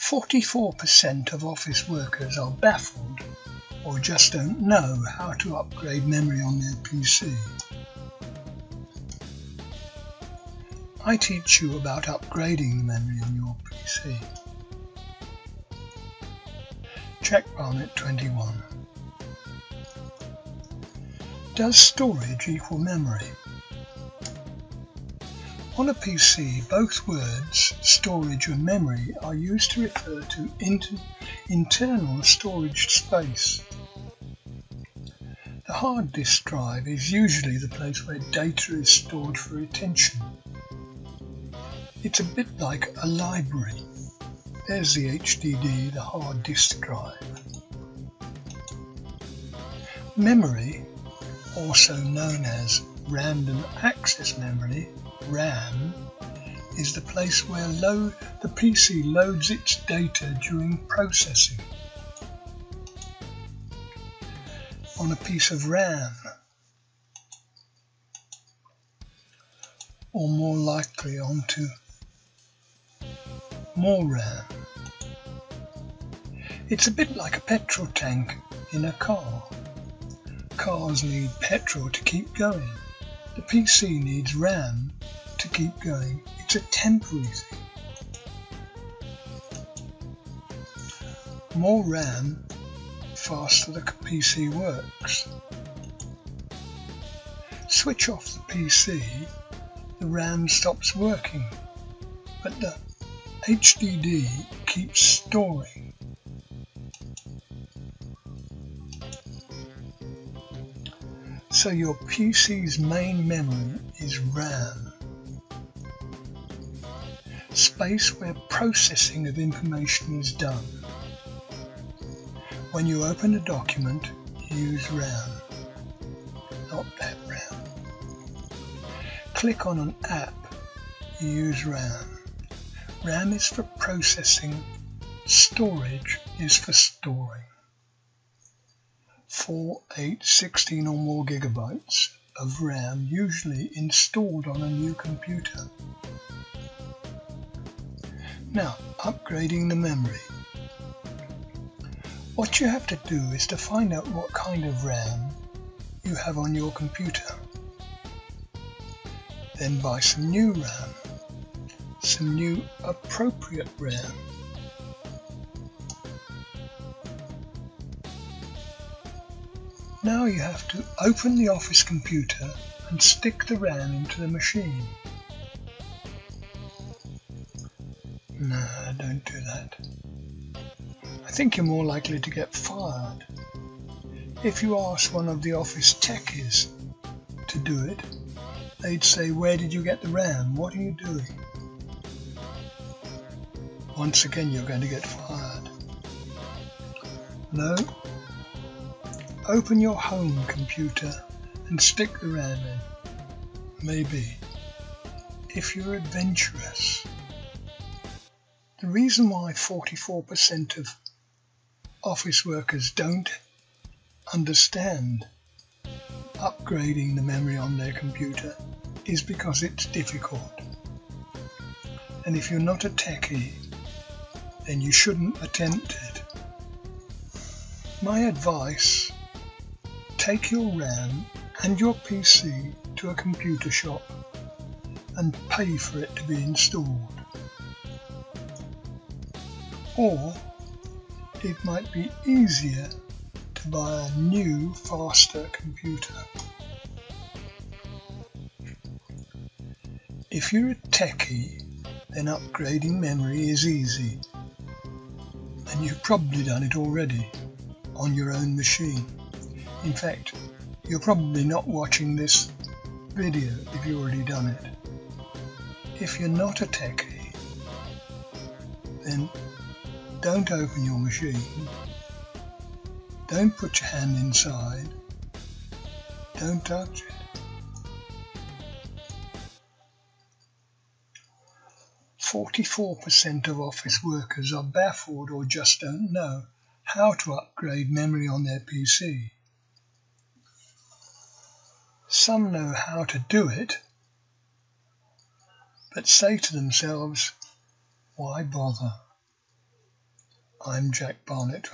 44% of office workers are baffled or just don't know how to upgrade memory on their PC. I teach you about upgrading the memory on your PC. Check Barnet 21. Does storage equal memory? On a PC, both words, storage and memory, are used to refer to internal storage space. The hard disk drive is usually the place where data is stored for retention. It's a bit like a library. There's the HDD, the hard disk drive. Memory, also known as random access memory, RAM, is the place where the PC loads its data during processing. On a piece of RAM, or more likely onto more RAM. It's a bit like a petrol tank in a car. Cars need petrol to keep going. The PC needs RAM to keep going. It's a temporary thing. More RAM, faster the PC works. Switch off the PC, the RAM stops working, but the HDD keeps storing. So your PC's main memory is RAM, space where processing of information is done. When you open a document, use RAM, not that RAM. Click on an app, use RAM. RAM is for processing, storage is for storing. 4, 8, 16 or more gigabytes of RAM usually installed on a new computer. Now, upgrading the memory. What you have to do is to find out what kind of RAM you have on your computer. Then buy some new RAM, some new appropriate RAM. Now you have to open the office computer and stick the RAM into the machine. No, don't do that. I think you're more likely to get fired. If you ask one of the office techies to do it, they'd say, "Where did you get the RAM? What are you doing?" Once again, you're going to get fired. No. Open your home computer and stick the RAM in. Maybe, if you're adventurous. The reason why 44% of office workers don't understand upgrading the memory on their computer is because it's difficult. And if you're not a techie, then you shouldn't attempt it. My advice: take your RAM and your PC to a computer shop and pay for it to be installed. Or it might be easier to buy a new, faster computer. If you're a techie, then upgrading memory is easy, and you've probably done it already on your own machine. In fact, you're probably not watching this video if you've already done it. If you're not a techie, then don't open your machine, don't put your hand inside, don't touch it. 44% of office workers are baffled or just don't know how to upgrade memory on their PC. Some know how to do it, but say to themselves, "Why bother?" I'm Jack Barnett.